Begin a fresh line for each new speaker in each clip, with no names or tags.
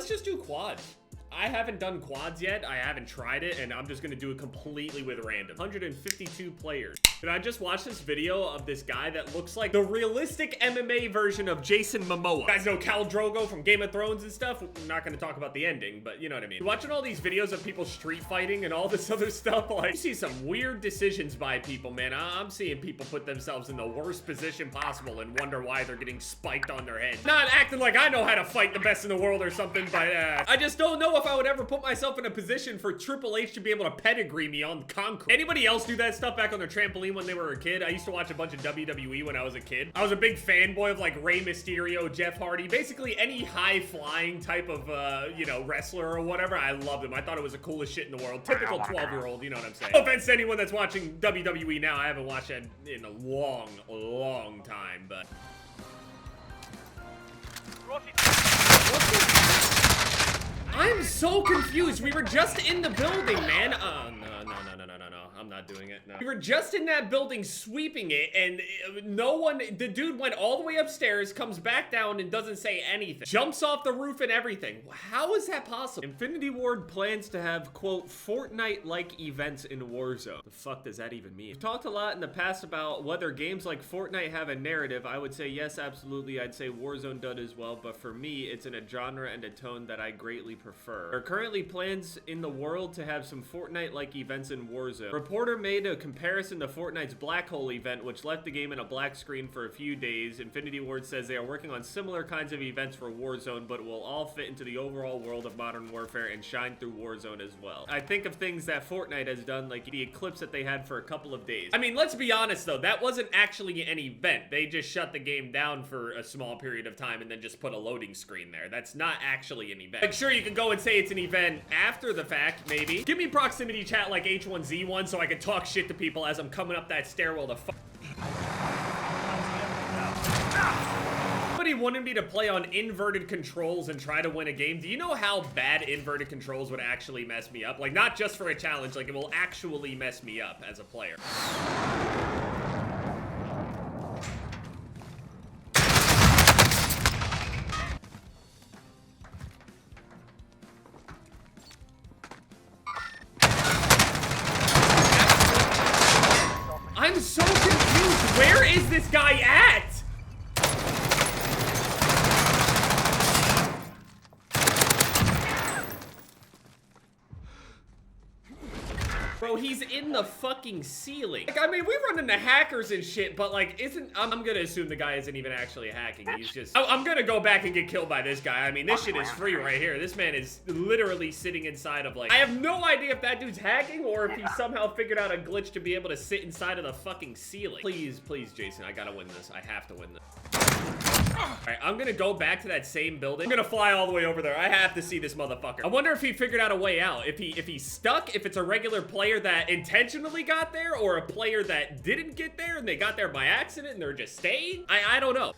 let's just do quads. I haven't done quads yet. I haven't tried it, and I'm just gonna do it completely with random. 152 players. And I just watched this video of this guy that looks like the realistic MMA version of Jason Momoa. You guys know Khal Drogo from Game of Thrones and stuff? I'm not gonna talk about the ending, but you know what I mean. Watching all these videos of people street fighting and all this other stuff, like, you see some weird decisions by people, man. I'm seeing people put themselves in the worst position possible and wonder why they're getting spiked on their head. Not acting like I know how to fight the best in the world or something, but I just don't know if I would ever put myself in a position for Triple H to be able to pedigree me on concrete. Anybody else do that stuff back on their trampoline when they were a kid? I used to watch a bunch of WWE when I was a kid. I was a big fanboy of like Rey Mysterio, Jeff Hardy, basically any high-flying type of, you know, wrestler or whatever. I loved him. I thought it was the coolest shit in the world. Typical 12-year-old, you know what I'm saying? No offense to anyone that's watching WWE now. I haven't watched it in a long, long time, but... I'm so confused. We were just in the building, man. No. I'm not doing it, no. We were just in that building sweeping it, and no one, the dude went all the way upstairs, comes back down, and doesn't say anything. Jumps off the roof and everything. How is that possible? Infinity Ward plans to have, quote, Fortnite-like events in Warzone. The fuck does that even mean? We've talked a lot in the past about whether games like Fortnite have a narrative. I would say yes, absolutely. I'd say Warzone does as well, but for me, it's in a genre and a tone that I greatly prefer. There are currently plans in the world to have some Fortnite-like events in Warzone. Reporter made a comparison to Fortnite's Black Hole event, which left the game in a black screen for a few days. Infinity Ward says they are working on similar kinds of events for Warzone, but will all fit into the overall world of Modern Warfare and shine through Warzone as well. I think of things that Fortnite has done, like the eclipse that they had for a couple of days. I mean, let's be honest though, that wasn't actually an event. They just shut the game down for a small period of time and then just put a loading screen there. That's not actually an event. Like, sure, you can go and say it's an event after the fact, maybe. Give me proximity chat like H1Z1 so I can talk shit to people as I'm coming up that stairwell to fuck. Somebody wanted me to play on inverted controls and try to win a game. Do you know how bad inverted controls would actually mess me up? Like, not just for a challenge, like it will actually mess me up as a player. I'm so confused. Where is this guy at? Bro, he's in the fucking ceiling. Like, I mean, we run into hackers and shit, but like, I'm gonna assume the guy isn't even actually hacking. He's just, I'm gonna go back and get killed by this guy. I mean, this shit is free right here. This man is literally sitting inside of like, I have no idea if that dude's hacking or if he somehow figured out a glitch to be able to sit inside of the fucking ceiling. Please, please, Jason, I gotta win this. I have to win this. Alright, I'm gonna go back to that same building. I'm gonna fly all the way over there. I have to see this motherfucker. I wonder if he figured out a way out. If he's stuck, if it's a regular player that intentionally got there, or a player that didn't get there and they got there by accident and they're just staying. I don't know.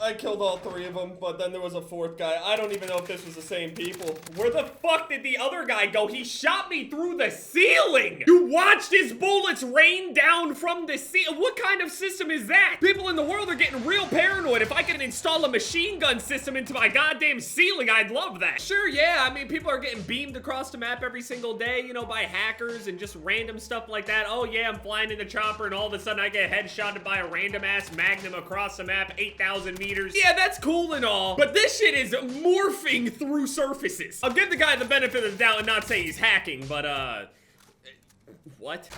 I killed all three of them, but then there was a fourth guy. I don't even know if this was the same people. Where the fuck did the other guy go? He shot me through the ceiling! You watched his bullets rain down from the ceiling? What kind of system is that? People in the world are getting real paranoid. If I could install a machine gun system into my goddamn ceiling, I'd love that. Sure, yeah, I mean, people are getting beamed across the map every single day, you know, by hackers and just random stuff like that. Oh yeah, I'm flying in the chopper and all of a sudden I get headshotted by a random ass Magnum across the map, 8,000 meters. Yeah, that's cool and all, but this shit is morphing through surfaces. I'll give the guy the benefit of the doubt and not say he's hacking, but what?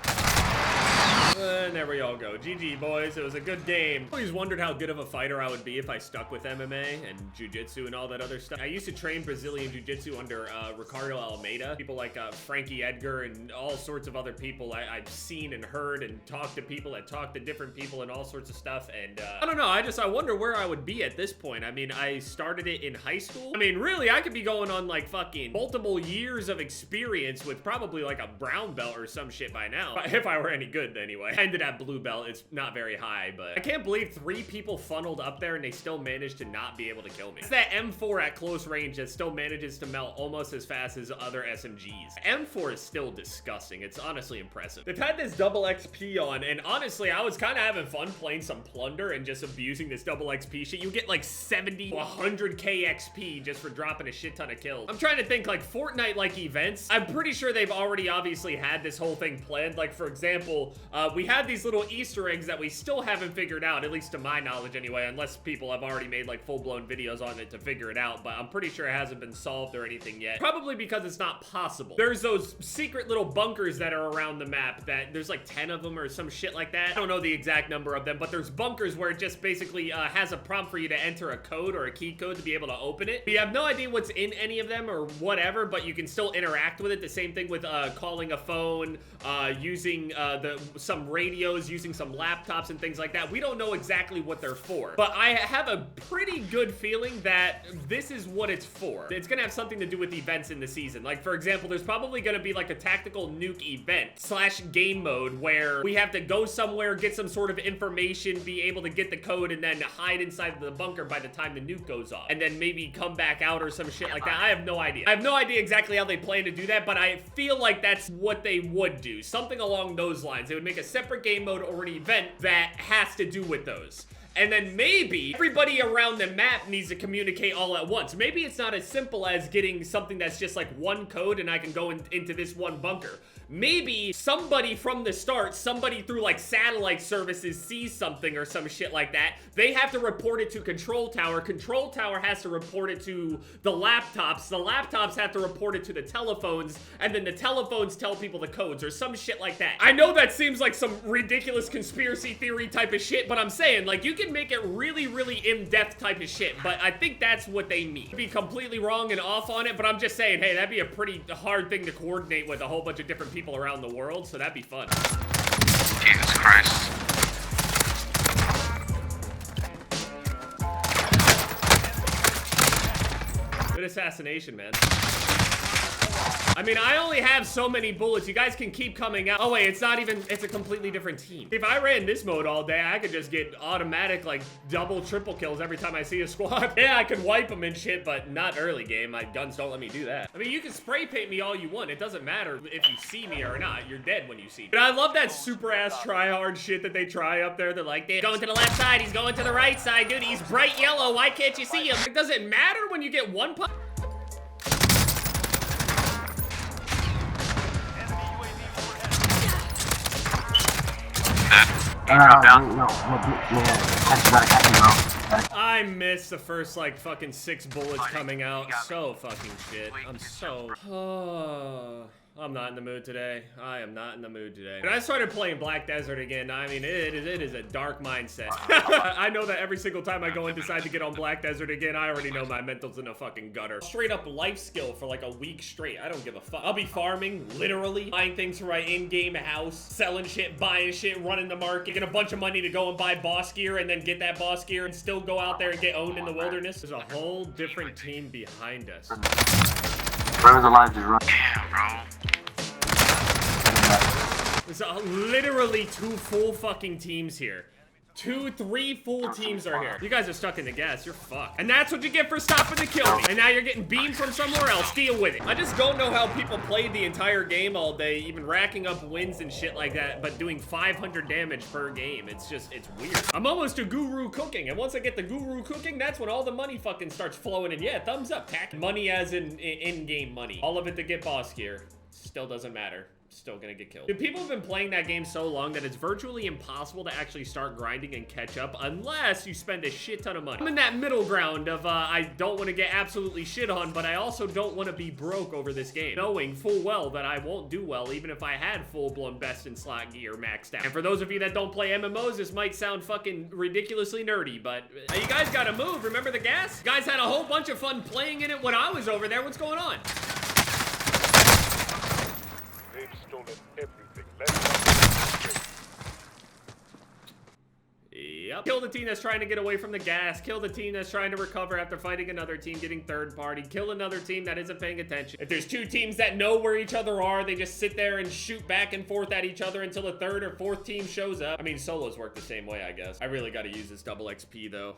And there we all go. GG, boys. It was a good game. I always wondered how good of a fighter I would be if I stuck with MMA and jiu-jitsu and all that other stuff. I used to train Brazilian jiu-jitsu under Ricardo Almeida. People like Frankie Edgar and all sorts of other people I've seen and heard and talked to people that talk to different people and all sorts of stuff. And I don't know. I wonder where I would be at this point. I mean, I started it in high school. I mean, really, I could be going on like fucking multiple years of experience with probably like a brown belt or some shit by now. If I were any good, anyway. I ended at blue belt. It's not very high, but I can't believe 3 people funneled up there and they still managed to not be able to kill me. It's that M4 at close range that still manages to melt almost as fast as other SMGs. M4 is still disgusting. It's honestly impressive. They've had this double XP on, and honestly, I was kind of having fun playing some plunder and just abusing this double XP shit. You get like 70 to 100k XP just for dropping a shit ton of kills. I'm trying to think like Fortnite-like events. I'm pretty sure they've already obviously had this whole thing planned. Like, for example, we had these little Easter eggs that we still haven't figured out, at least to my knowledge anyway, unless people have already made like full-blown videos on it to figure it out, but I'm pretty sure it hasn't been solved or anything yet. Probably because it's not possible. There's those secret little bunkers that are around the map that there's like 10 of them or some shit like that. I don't know the exact number of them, but there's bunkers where it just basically has a prompt for you to enter a code or a key code to be able to open it. We have no idea what's in any of them or whatever, but you can still interact with it. The same thing with calling a phone, using some radios, using some laptops and things like that. We don't know exactly what they're for, but I have a pretty good feeling that this is what it's for. It's gonna have something to do with events in the season. Like, for example, there's probably gonna be like a tactical nuke event / game mode where we have to go somewhere, get some sort of information, be able to get the code, and then hide inside the bunker by the time the nuke goes off, and then maybe come back out or some shit like that. I have no idea. I have no idea exactly how they plan to do that, but I feel like that's what they would do. Something along those lines. They would make a separate game mode or an event that has to do with those. And then maybe everybody around the map needs to communicate all at once. Maybe it's not as simple as getting something that's just like one code and I can go into this one bunker. Maybe somebody from the start, somebody through like satellite services sees something or some shit like that. They have to report it to Control Tower. Control Tower has to report it to the laptops. The laptops have to report it to the telephones. And then the telephones tell people the codes or some shit like that. I know that seems like some ridiculous conspiracy theory type of shit, but I'm saying, like, you can make it really, really in-depth type of shit, but I think that's what they mean. I'd be completely wrong and off on it, but I'm just saying, hey, that'd be a pretty hard thing to coordinate with a whole bunch of different people around the world, so that'd be fun.
Jesus Christ.
Good assassination, man. I mean, I only have so many bullets. You guys can keep coming out. Oh, wait, it's not even, it's a completely different team. If I ran this mode all day, I could just get automatic, like, double, triple kills every time I see a squad. Yeah, I can wipe them and shit, but not early game. My guns don't let me do that. I mean, you can spray paint me all you want. It doesn't matter if you see me or not. You're dead when you see me. But I love that super-ass try-hard shit that they try up there. They're like, they're going to the left side. He's going to the right side. Dude, he's bright yellow. Why can't you see him? It doesn't matter when you get one pop. I missed the first, like, fucking 6 bullets coming out. So fucking shit. I'm so... I'm not in the mood today. I am not in the mood today. When I started playing Black Desert again, I mean, it is a dark mindset. I know that every single time I go and decide to get on Black Desert again, I already know my mental's in a fucking gutter. Straight up life skill for like a week straight. I don't give a fuck. I'll be farming, literally, buying things for my in-game house, selling shit, buying shit, running the market, get a bunch of money to go and buy boss gear, and then get that boss gear and still go out there and get owned in the wilderness. There's a whole different team behind us.
Where's the line just run?
Damn, bro.
There's literally 2 full fucking teams here. 2, 3 full teams are here. You guys are stuck in the gas. You're fucked. And that's what you get for stopping to kill me. And now you're getting beamed from somewhere else. Deal with it. I just don't know how people played the entire game all day, even racking up wins and shit like that, but doing 500 damage per game. It's just, it's weird. I'm almost a guru cooking. And once I get the guru cooking, that's when all the money fucking starts flowing in. Yeah, thumbs up, pack. Money as in-game money. All of it to get boss gear. Still doesn't matter. Still gonna get killed. Dude, people have been playing that game so long that it's virtually impossible to actually start grinding and catch up unless you spend a shit ton of money. I'm in that middle ground of I don't want to get absolutely shit on, but I also don't want to be broke over this game, knowing full well that I won't do well even if I had full-blown best in slot gear maxed out. And for those of you that don't play MMOs, this might sound fucking ridiculously nerdy, but you guys gotta move. Remember the gas? You guys had a whole bunch of fun playing in it when I was over there. What's going on?
Everything. Let's
Yep. Kill the team that's trying to get away from the gas. Kill the team that's trying to recover after fighting another team, getting third party. Kill another team that isn't paying attention. If there's two teams that know where each other are, they just sit there and shoot back and forth at each other until a third or fourth team shows up. I mean, solos work the same way, I guess. I really got to use this double XP though.